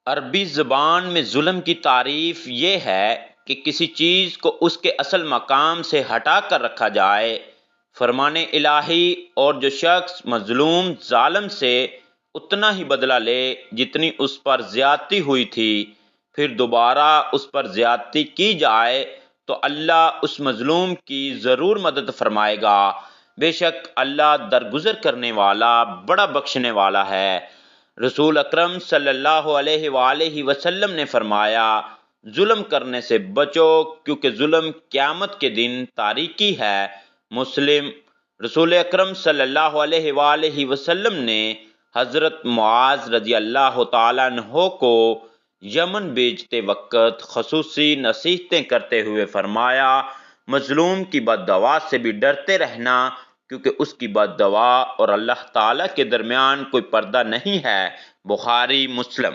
عربی زبان میں ظلم کی تعریف یہ ہے کہ کسی چیز کو اس کے اصل مقام سے ہٹا کر رکھا جائے۔ فرمان الہی، اور جو شخص مظلوم ظالم سے اتنا ہی بدلہ لے جتنی اس پر زیادتی ہوئی تھی، پھر دوبارہ اس پر زیادتی کی جائے تو اللہ اس مظلوم کی ضرور مدد فرمائے گا۔ بے شک اللہ درگزر کرنے والا، بڑا بخشنے والا ہے۔ رسول اکرم صلی اللہ علیہ وآلہ وسلم نے فرمایا، ظلم کرنے سے بچو کیونکہ ظلم قیامت کے دن تاریکی ہے۔ مسلم۔ رسول اکرم صلی اللہ علیہ وآلہ وسلم نے حضرت معاذ رضی اللہ تعالیٰ عنہ کو یمن بھیجتے وقت خصوصی نصیحتیں کرتے ہوئے فرمایا، مظلوم کی بد دعا سے بھی ڈرتے رہنا، کیونکہ اس کی بد دعا اور اللہ تعالیٰ کے درمیان کوئی پردہ نہیں ہے۔ بخاری مسلم۔